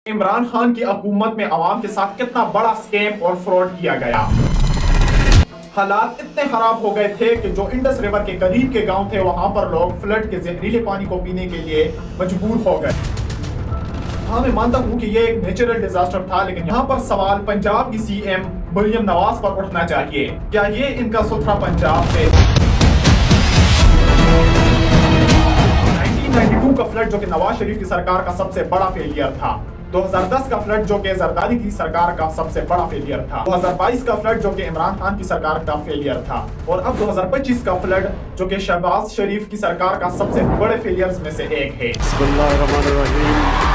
عمران خان کی حکومت میں عوام کے ساتھ کتنا بڑا سکیم اور فراڈ کیا گیا۔ حالات اتنے خراب ہو گئے تھے کہ جو انڈس ریور کے قریب کے گاؤں تھے وہاں پر لوگ فلڈ کے زہریلے پانی کو پینے کے لیے مجبور ہو گئے۔ ہاں میں مانتا ہوں کہ یہ ایک نیچرل ڈیزاسٹر تھا، لیکن یہاں پر سوال پنجاب کی سی ایم مریم نواز پر اٹھنا چاہیے۔ کیا یہ ان کا ستھرا پنجاب ہے؟ 1992 کا فلڈ جو کہ نواز شریف کی سرکار کا سب سے بڑا فیلئر تھا، 2010 کا فلڈ جو کہ زرداری کی سرکار کا سب سے بڑا فیلئر تھا، 2022 کا فلڈ جو کہ عمران خان کی سرکار کا فیلئر تھا، اور اب 2025 کا فلڈ جو کہ شہباز شریف کی سرکار کا سب سے بڑے فیلئرز میں سے ایک ہے۔ بسم اللہ الرحمن الرحیم۔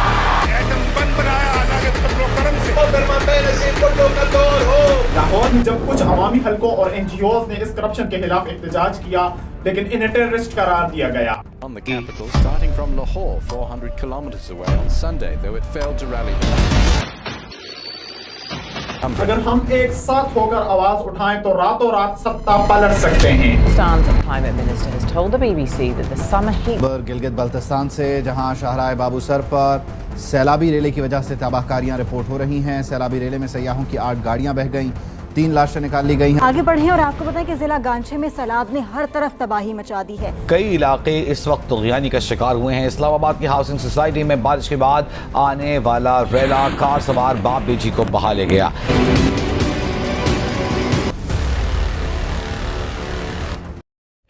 لاہور میں جب کچھ عوامی حلقوں اور این جی اوز نے اس کرپشن کے خلاف احتجاج کیا لیکن انہیں ٹیررسٹ قرار دیا گیا۔ On the capital, starting from Lahore, 400 kilometers away on Sunday, though it failed to rally اگر ہم ایک ساتھ ہو کر آواز اٹھائیں تو راتوں رات سطح پلٹ سکتے ہیں۔ Pakistan's Climate Minister has told the BBC that the summer heat Gilgit Baltistan سے جہاں شاہراہ بابو سر پر سیلابی ریلے کی وجہ سے تباہ کاریاں رپورٹ ہو رہی ہیں۔ سیلابی ریلے میں سیاحوں کی 8 گاڑیاں بہہ گئیں، 3 لاشیں نکال لی گئی ہیں۔ آگے بڑھیں اور آپ کو بتائیں کہ ضلع گانچھے میں سیلاب نے ہر طرف تباہی مچا دی ہے۔ کئی علاقے اس وقت طغیانی کا شکار ہوئے ہیں۔ اسلام آباد کی ہاؤسنگ سوسائٹی میں بارش کے بعد آنے والا ریلا کار سوار باپ بیٹی کو بہا لے گیا۔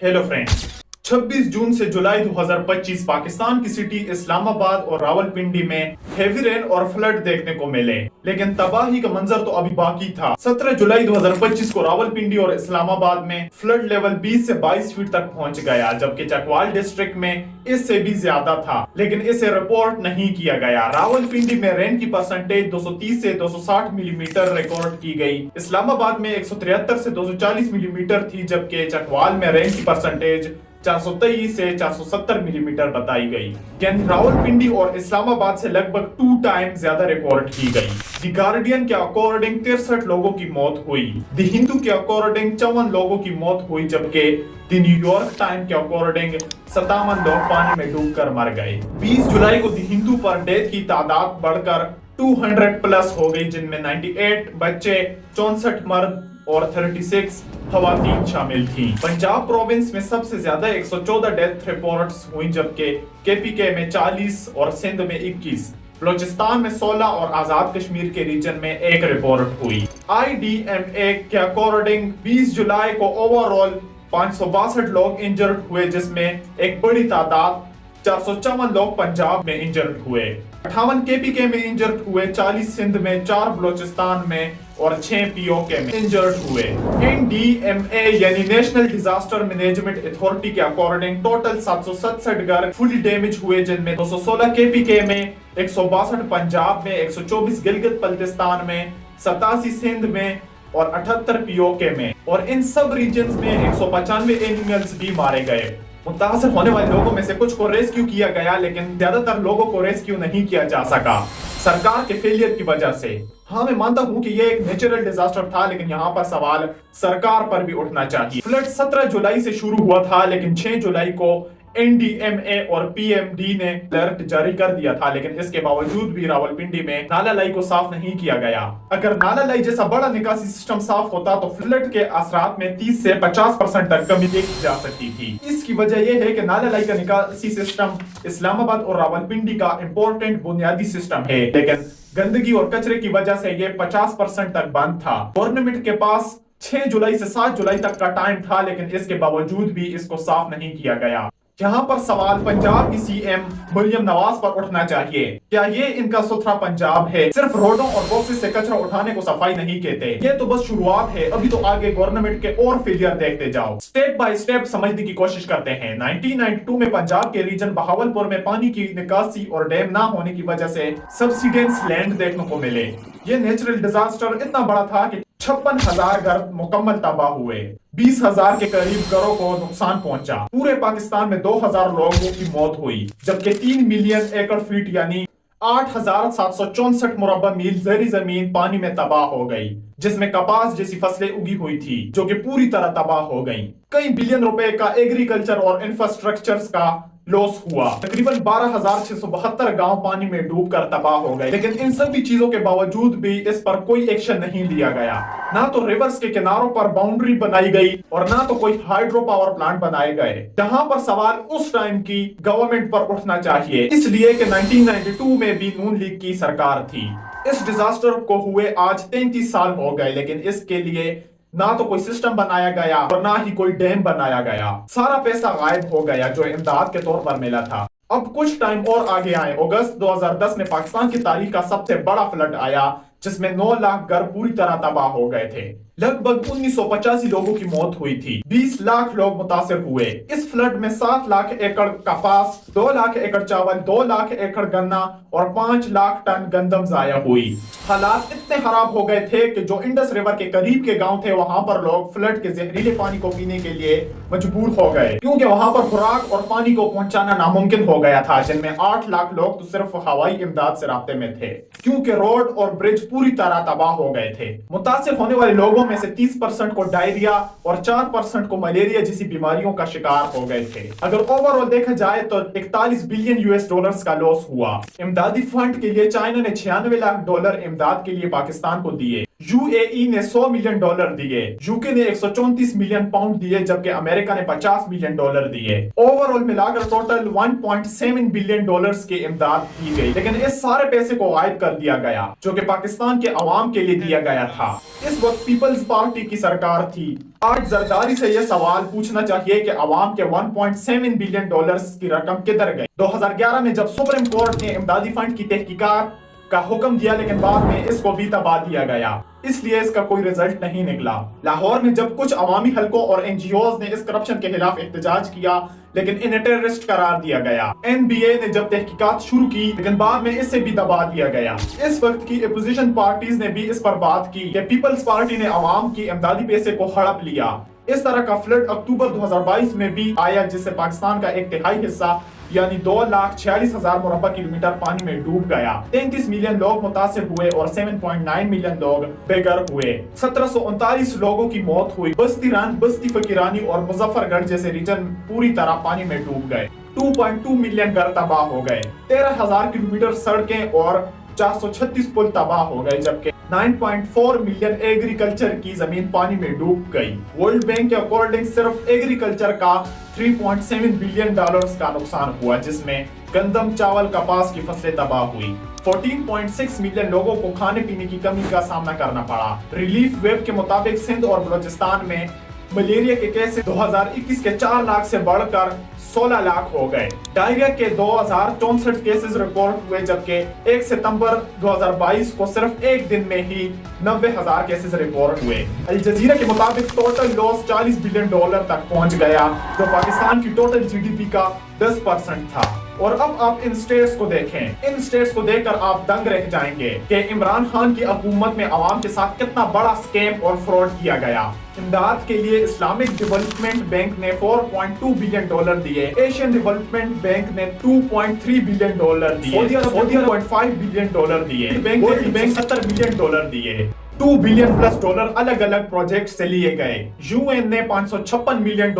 ہیلو فرینڈز، 26 جون سے جولائی 2025 پاکستان کی سٹی اسلام آباد اور راولپنڈی میں ہیوی رین اور فلڈ دیکھنے کو ملے، لیکن تباہی کا منظر تو ابھی باقی تھا۔ 17 جولائی 2025 کو راولپنڈی اور اسلام آباد میں فلڈ لیول 20 سے 22 فٹ تک پہنچ گیا، جبکہ چکوال ڈسٹرکٹ میں اس سے بھی زیادہ تھا، لیکن اسے رپورٹ نہیں کیا گیا۔ راولپنڈی میں رین کی پرسنٹیج 230 سے 260 ملی میٹر ریکارڈ کی گئی، اسلام آباد میں 173 سے 240 ملی میٹر تھی، جبکہ چکوال میں رین کی پرسنٹیج 423 سے 470 ملی میٹر بتائی گئی، یعنی راولپنڈی اور اسلام آباد سے لگ بھگ 2 ٹائم زیادہ ریکارڈ کی گئی۔ دی گارڈین کے اکارڈنگ 63 لوگوں کی موت ہوئی، دی ہندو کے اکارڈنگ 54 لوگوں کی موت ہوئی، جبکہ دی نیو یارک ٹائم کے اکارڈنگ 57 لوگ پانی میں ڈوب کر مر گئے۔ 20 جولائی کو دی ہندو پر ڈیتھ کی تعداد بڑھ کر 200 پلس ہو گئی، جن میں 98 بچے، 64 مرد اور 36 خواتین شامل تھیں۔ پنجاب پروونس میں سب سے زیادہ 114 ڈیتھ رپورٹس ہوئیں، جبکہ کے پی کے میں 40 اور سندھ میں 21، بلوچستان میں 16 اور آزاد کشمیر کے ریجن میں 1 رپورٹ ہوئی۔ آئی ڈی ایم اے کے اکارڈنگ 20 جولائی کو اوور آل 562 لوگ انجرڈ ہوئے، جس میں ایک بڑی تعداد 454 لوگ پنجاب میں انجرڈ ہوئے، 58 کے پی کے میں انجرڈ ہوئے، 40 سندھ میں، 4 بلوچستان میں اور 6 پی او کے میں انجرڈ ہوئے۔ این ڈی ایم اے یعنی نیشنل ڈیزاسٹر مینجمنٹ اتھارٹی کے اکارڈنگ ٹوٹل 767 گھر فلی ڈیمیج ہوئے، جن میں 216 کے پی کے میں، 162 پنجاب میں، 124 گلگت بلتستان میں، 87 سندھ میں اور 78 پی او کے میں، اور ان سب ریجنز میں 195 اینیملز بھی مارے گئے۔ متاثر ہونے والے لوگوں میں سے کچھ کو ریسکیو کیا گیا، لیکن زیادہ تر لوگوں کو ریسکیو نہیں کیا جا سکا سرکار کے فیلئر کی وجہ سے۔ ہاں میں مانتا ہوں کہ یہ ایک نیچرل ڈیزاسٹر تھا، لیکن یہاں پر سوال سرکار پر بھی اٹھنا چاہیے۔ فلڈ 17 جولائی سے شروع ہوا تھا، لیکن 6 جولائی کو این ڈی ایم اے اور پی ایم ڈی نے الرٹ جاری کر دیا تھا، لیکن اس کے باوجود بھی راولپنڈی میں نالا لائی کو صاف نہیں کیا گیا۔ اگر نالا لائی جیسا بڑا نکاسی سسٹم صاف ہوتا تو فلڈ کے اثرات میں 30 سے 50% تک کمی دیکھی جا سکتی تھی۔ اس کی وجہ یہ ہے کہ نالا لائی کا نکاسی سسٹم اسلام آباد اور راولپنڈی کا امپورٹنٹ بنیادی سسٹم ہے، لیکن گندگی اور کچرے کی وجہ سے یہ 50% تک بند تھا۔ گورنمنٹ کے پاس 6 جولائی سے 7 جولائی تک کا ٹائم تھا، لیکن اس کے باوجود بھی اس کو صاف نہیں کیا گیا۔ یہاں پر سوال پنجاب کی سی ایم مریم نواز پر اٹھنا چاہیے۔ کیا یہ ان کا ستھرا پنجاب ہے؟ صرف روڈوں اور باکسز سے کچرا اٹھانے کو صفائی نہیں کہتے، یہ تو بس شروعات ہے، ابھی تو آگے گورنمنٹ کے اور فیلئر دیکھتے جاؤ۔ سٹیپ بائی سٹیپ سمجھنے کی کوشش کرتے ہیں۔ 1992 میں پنجاب کے ریجن بہاولپور میں پانی کی نکاسی اور ڈیم نہ ہونے کی وجہ سے سبسیڈنس لینڈ دیکھنے کو ملے۔ یہ نیچرل ڈیزاسٹر اتنا بڑا تھا کہ 56,000 گھر مکمل تباہ ہوئے، 20,000 کے قریب گھروں کو نقصان پہنچا، پورے پاکستان میں 2,000 لوگوں کی موت ہوئی، جبکہ 3 ملین ایکڑ فیٹ یعنی 8,764 مربع میل زیر زمین پانی میں تباہ ہو گئی، جس میں کپاس جیسی فصلیں اگی ہوئی تھی جو کہ پوری طرح تباہ ہو گئیں۔ کئی بلین روپے کا ایگریکلچر اور انفراسٹرکچرز کا लॉस हुआ। तकरीबन 12,672 गांव पानी में डूबकर तबाह हो गए, लेकिन इन सभी चीजों के बावजूद भी इस पर कोई एक्शन नहीं लिया गया। ना तो रिवर्स के किनारों पर बाउंड्री बनाई गई और ना तो कोई हाइड्रो पावर प्लांट बनाए गए, जहां पर सवाल उस टाइम की गवर्नमेंट पर उठना चाहिए, इसलिए कि 1992 में भी नून लीग की सरकार थी। इस डिजास्टर को हुए आज 33 साल हो गए, लेकिन इसके लिए ना तो कोई सिस्टम बनाया गया और ना ही कोई डैम बनाया गया। सारा पैसा गायब हो गया जो इमदाद के तौर पर मिला था। अब कुछ टाइम और आगे आए, अगस्त 2010 में पाकिस्तान की तारीख का सबसे बड़ा फ्लड आया, जिसमें 9 लाख घर पूरी तरह तबाह हो गए थे। लगभग 1985 लोगों की मौत हुई थी, 20 लाख लोग मुतासिर हुए। इस फ्लड में 7 लाख एकड़ कपास, 2 लाख एकड़ चावल, 2 लाख एकड़ गन्ना और 5 लाख टन गंदम जाया हुई। हालात इतने खराब हो गए थे कि जो इंडस रिवर के करीब के गांव थे, वहां पर लोग फ्लड के जहरीले पानी को पीने के लिए मजबूर हो गए, क्योंकि वहां पर खुराक और पानी को पहुंचाना नामुमकिन हो गया था, जिनमें 8 लाख लोग तो सिर्फ हवाई इमदाद से राब्ते में थे, क्योंकि रोड और ब्रिज पूरी तरह तबाह हो गए थे। मुतासिर होने वाले लोगों में से 30% को डायरिया और 4% को मलेरिया जैसी बीमारियों का शिकार हो गए थे। अगर ओवरऑल देखा जाए तो 41 बिलियन यूएस डॉलर्स का लॉस हुआ। इमदादी फंड के लिए चाइना ने $96 लाख इमदाद के लिए पाकिस्तान को दिए, यूएई ने $100 मिलियन दिए, यूके ने 134 मिलियन पाउंड दिए, जबकि अमेरिका ने $50 मिलियन दिए। ओवरऑल मिलाकर टोटल $1.7 बिलियन की इमदाद दी गई, लेकिन इस सारे पैसे को गायब कर दिया गया जो कि पाकिस्तान के अवाम के लिए दिया गया था। इस वक्त पीपल्स पार्टी की सरकार थी। आज जरदारी से यह सवाल पूछना चाहिए कि अवाम के $1.7 बिलियन की रकम किधर गई। 2011 में जब सुप्रीम कोर्ट ने इमदादी फंड की तहकीकात का हुक्म दिया, लेकिन बाद में इसको भी दबा दिया गया, इसलिए इसका कोई रिजल्ट नहीं निकला। लाहौर में जब कुछ अवामी हलकों और एनजीओज ने इस करप्शन के खिलाफ एहतजाज किया, लेकिन इन्हें टेररिस्ट करार दिया गया। एनबीए ने जब तहकीकात शुरू की, लेकिन बाद में इससे भी दबा दिया गया। इस वक्त की अपोजिशन पार्टीज ने भी इस पर बात की कि पीपल्स पार्टी ने अवाम की इमदादी पैसे को हड़प लिया। इस तरह का फ्लड अक्टूबर 2022 में भी आया, जिससे पाकिस्तान का 1/3 हिस्सा यानी 2,46,000 मुरब्बा किलोमीटर पानी में डूब गया। 33 मिलियन लोग मुतासिर हुए और 7.9 मिलियन लोग बेघर हुए। 1739 लोगों की मौत हुई। बस्ती रान, बस्ती फकीरानी और मुजफ्फरगढ़ जैसे रीजन पूरी तरह पानी में डूब गए। 2.2 मिलियन घर तबाह हो गए। 13,000 किलोमीटर सड़कें और 436 पुल तबाह हो गए, जबकि 9.4 मिलियन एग्रीकल्चर की जमीन पानी में डूब गई। वर्ल्ड बैंक के अकॉर्डिंग सिर्फ एग्रीकल्चर का $3.7 बिलियन का नुकसान हुआ, जिसमें गंदम, चावल, कपास की फसलें तबाह हुई। 14.6 मिलियन लोगों को खाने पीने की कमी का सामना करना पड़ा। रिलीफ वेब के मुताबिक सिंध और बलोचिस्तान में मलेरिया के केसेस 2021 के 4 लाख से बढ़कर 16 लाख हो गए। डायरिया के 2064 केसेस रिपोर्ट हुए, जबकि 1 सितंबर 2022 को सिर्फ एक दिन में ही 90,000 केसेस रिपोर्ट हुए। अल जजीरा के मुताबिक टोटल लॉस $40 बिलियन तक पहुंच गया, जो पाकिस्तान की टोटल जीडीपी का 10% था। और अब आप इन स्टेट्स को देखें। इन स्टेट्स को देखकर आप दंग रह जाएंगे कि इमरान खान की हुकूमत में अवाम के साथ कितना बड़ा स्कैम और फ्रॉड किया गया। इमदाद के लिए इस्लामिक डेवलपमेंट बैंक ने $4.2 बिलियन दिए, एशियन डेवलपमेंट बैंक ने $2.3 बिलियन दिए, सऊदी अरब $1.5 बिलियन दिए, बैंक $70 बिलियन दिए। $2 बिलियन प्लस अलग अलग प्रोजेक्ट से लिए गए। यूएन ने $556 मिलियन,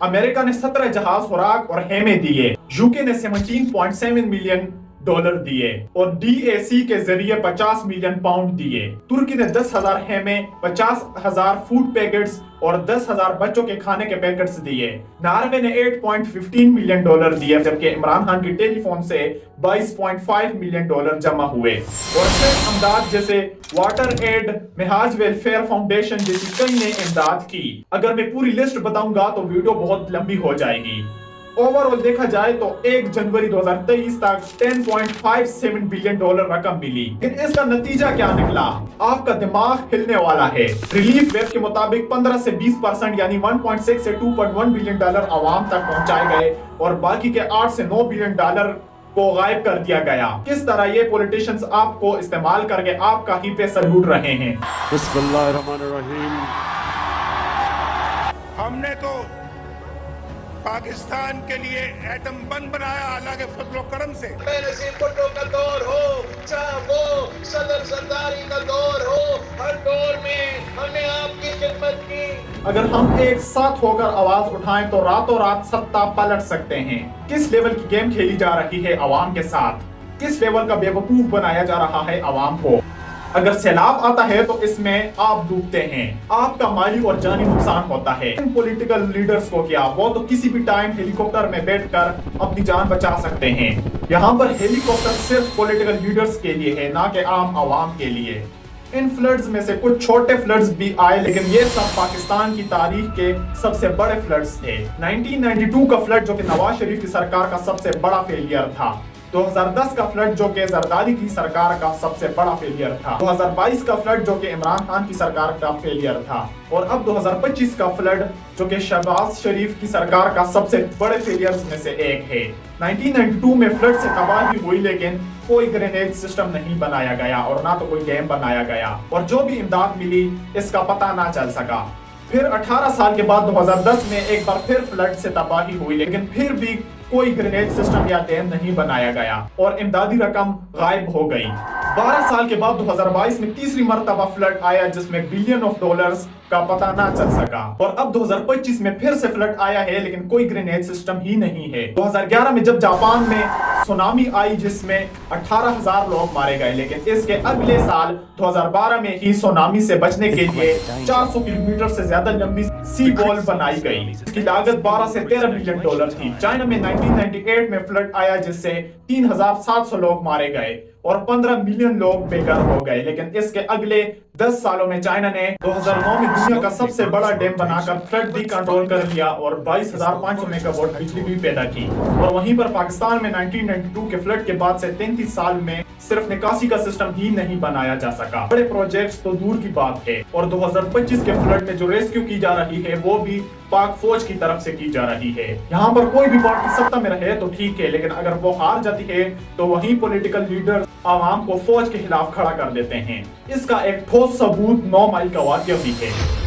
अमेरिका ने 17 जहाज खुराक और हेमे दिए, यूके ने $17.7 मिलियन दिए और डीएसी के जरिए 50 मिलियन पाउंड दिए। तुर्की ने 10,000 हेमे, 50,000 फूड पैकेट्स और 10,000 बच्चों के खाने के पैकेट्स दिए। नॉर्वे ने $8.15 मिलियन दिए, जबकि इमरान खान की टेलीफोन से $22.5 मिलियन जमा हुए। और शेख अमदाद जैसे वाटर एड, मिहाज वेलफेयर फाउंडेशन जैसी कई ने इमदाद की। अगर मैं पूरी लिस्ट बताऊंगा तो वीडियो बहुत लंबी हो जाएगी। ओवरऑल देखा जाए तो 1 जनवरी 2023 तक $10.57 बिलियन रकम मिली, लेकिन इसका नतीजा क्या निकला? आपका दिमाग हिलने वाला है। रिलीफ वेब के मुताबिक 15 से 20% यानी 1.6 से 2.1 बिलियन आवाम तक पहुंचाए गए और बाकी के 8 से 9 बिलियन को गायब कर दिया गया। किस तरह ये पॉलिटिशियंस आपको इस्तेमाल करके आपका ही पैसा लूट रहे हैं। बिस्मिल्लाहिर्रहमानिर्रहीम। हमने तो पाकिस्तान के लिए एटम बम बनाया, अल्लाह के फजलो करम से। बेनजीर भुट्टो का दौर हो, चाहे वो सदर सरदारी का दौर हो, हर दौर में हमने आपकी खिदमत की। अगर हम एक साथ होकर आवाज उठाएं तो रातों रात सत्ता पलट सकते हैं। किस लेवल की गेम खेली जा रही है अवाम के साथ, किस लेवल का बेवकूफ बनाया जा रहा है अवाम को। अगर सैलाब आता है तो इसमें आप डूबते हैं, आपका माली और जानी नुकसान होता है। इन पॉलिटिकल लीडर्स को क्या, वो तो किसी भी टाइम हेलीकॉप्टर में बैठकर अपनी जान बचा सकते हैं। यहाँ पर हेलीकॉप्टर सिर्फ पॉलिटिकल लीडर्स के लिए है, ना कि आम आवाम के लिए। इन फ्लड्स में से कुछ छोटे फ्लड्स भी आए, लेकिन ये सब पाकिस्तान की तारीख के सबसे बड़े फ्लड्स थे। 1992 का फ्लड जो कि नवाज शरीफ की सरकार का सबसे बड़ा फेलियर था, 2010 का फ्लड जो कि जरदारी की सरकार का सबसे बड़ा फेलियर था, 2022 का फ्लड जो कि इमरान खान की सरकार का फेलियर था, और अब 2025 का फ्लड जो कि शहबाज शरीफ की सरकार का सबसे बड़े फेलियर्स में से एक है। 1992 में फ्लड से तबाही हुई, लेकिन कोई ग्रेनेड सिस्टम नहीं बनाया गया और ना तो कोई डैम बनाया गया, और जो भी इमदाद मिली इसका पता ना चल सका। फिर 18 साल के बाद 2010 में एक बार फिर फ्लड से तबाही हुई, लेकिन फिर भी कोई ग्रेनेड सिस्टम या डैम नहीं बनाया गया और इमदादी रकम गायब हो गई। 12 साल के बाद 2022 में तीसरी मर्तबा फ्लड आया, जिसमें बिलियन ऑफ डॉलर्स का पता ना चल सका, और अब 2025 में फिर से फ्लड आया है, लेकिन कोई ग्रेनेड सिस्टम ही नहीं है। 2011 में जब जापान में सुनामी आई जिसमें 18,000 लोग मारे गए, लेकिन इसके अगले साल 2012 में ही सुनामी से बचने के लिए 400 किलोमीटर से ज्यादा लंबी सी वॉल बनाई गई, इसकी लागत 12 से 13 बिलियन डॉलर थी। चाइना में 1998 में फ्लड आया जिससे 3,700 लोग मारे गए और 15 मिलियन लोग बेघर हो गए, लेकिन इसके अगले 10 सालों में चाइना ने 2009 में दुनिया का सबसे बड़ा डैम बनाकर फ्लड भी कंट्रोल कर लिया और 22,500 मेगावाट बिजली भी पैदा की। और वहीं पर पाकिस्तान में 1992 के फ्लड के बाद से 33 साल में सिर्फ निकासी का सिस्टम ही नहीं बनाया जा सका। बड़े प्रोजेक्ट्स तो दूर की बात है, और 2025 के फ्लड में जो रेस्क्यू की जा रही है वो भी पाक फौज की तरफ से की जा रही है। यहाँ पर कोई भी पार्टी सत्ता में रहे तो ठीक है, लेकिन अगर वो हार जाती है तो वही पॉलिटिकल लीडर आवाम को फौज के खिलाफ खड़ा कर देते हैं। इसका एक ठोस सबूत 9 मई का वाकया भी है।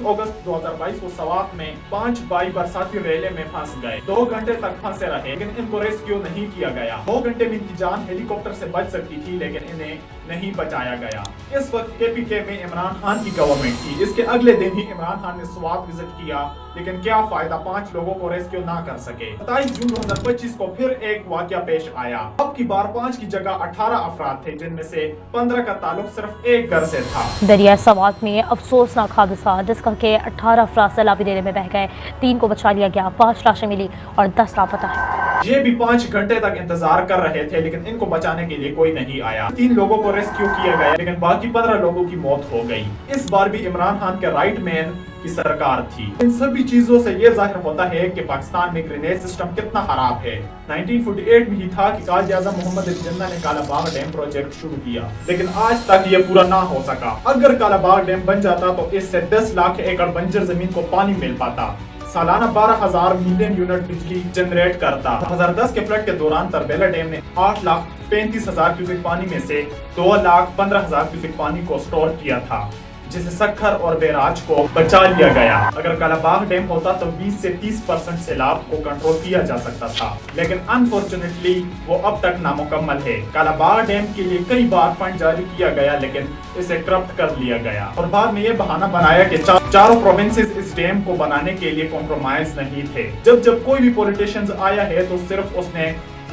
अगस्त 2022 को सवात में 5 भाई बरसाती रेले में फंस गए। 2 घंटे तक फंसे रहे, लेकिन इनको रेस्क्यू नहीं किया गया। 2 घंटे में इनकी जान हेलीकॉप्टर से बच सकती थी, लेकिन इन्हें नहीं बचाया गया। इस वक्त केपीके में इमरान खान की गवर्नमेंट थी। इसके अगले दिन ही इमरान खान ने स्वात विजिट किया, लेकिन क्या फायदा, 5 लोगों को रेस्क्यू ना कर सके। 27 जून 2025 को फिर एक वाकया पेश आया। अब की बार 5 की जगह 18 अफराद थे, जिनमें से 15 का ताल्लुक सिर्फ एक घर से था। दरिया सवात में अफसोसनाक हादसा, जिसका के 18 अफराद सैलाबी रेले में बह गए, 3 को बचा लिया गया, 5 लाशें मिली और 10 लापता है। ये भी 5 घंटे तक इंतजार कर रहे थे, लेकिन इनको बचाने के लिए कोई नहीं आया। 3 लोगों को रेस्क्यू किया गया, लेकिन बाकी 15 लोगों की मौत हो गई। इस बार भी इमरान खान के राइट मैन की सरकार थी। इन सभी चीजों से ये जाहिर होता है कि पाकिस्तान में ग्रेनेड सिस्टम कितना खराब है। 1948 में ही था कि काजी आज़म मोहम्मद अली जिन्ना ने कालाबाग डैम प्रोजेक्ट शुरू किया, लेकिन आज तक ये पूरा ना हो सका। अगर कालाबाग डैम बन जाता तो इससे 10 लाख एकड़ बंजर जमीन को पानी मिल पाता, सालाना 12,000 मिलियन यूनिट बिजली जनरेट करता। 2010 के फ्लड के दौरान तरबेला डैम ने 8,35,000 क्यूसेक पानी में से 2,15,000 क्यूसेक पानी को स्टोर किया था, जिसे सखर और बैराज को बचा लिया गया। अगर कालाबाग डैम होता तो 20 से 30% सैलाब को कंट्रोल किया जा सकता था, लेकिन अनफॉर्चुनेटली वो अब तक नामुकम्मल है। कालाबाग डैम के लिए कई बार फंड जारी किया गया, लेकिन इसे करप्ट कर लिया गया और बाद में ये बहाना बनाया कि चारों प्रोविंसेस इस डैम को बनाने के लिए कॉम्प्रोमाइज नहीं थे। जब कोई भी पॉलिटिशियंस आया है तो सिर्फ उसने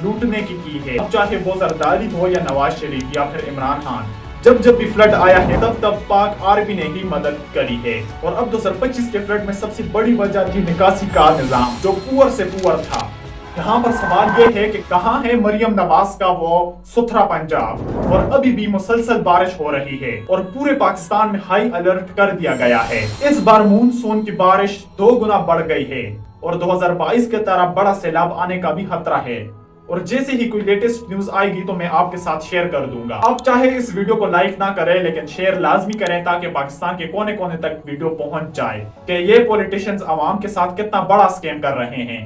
लूटने की है, अब चाहे वो जरदारी हो या नवाज शरीफ या फिर इमरान खान। जब भी फ्लड आया है तब पाक आर्मी ने ही मदद करी है। और अब 2025 के फ्लड में सबसे बड़ी वजह थी निकासी का निजाम, जो पुअर से पुअर था। यहाँ पर सवाल ये है कि कहाँ है मरियम नवाज का वो सुथरा पंजाब। और अभी भी मुसलसल बारिश हो रही है और पूरे पाकिस्तान में हाई अलर्ट कर दिया गया है। इस बार मानसून की बारिश 2 गुना बढ़ गई है और 2022 के तरह बड़ा सैलाब आने का भी खतरा है। और जैसे ही कोई लेटेस्ट न्यूज आएगी तो मैं आपके साथ शेयर कर दूंगा। आप चाहे इस वीडियो को लाइक ना करें, लेकिन शेयर लाजमी करें ताकि पाकिस्तान के कोने कोने तक वीडियो पहुंच जाए कि ये पॉलिटिशियंस आवाम के साथ कितना बड़ा स्कैम कर रहे हैं।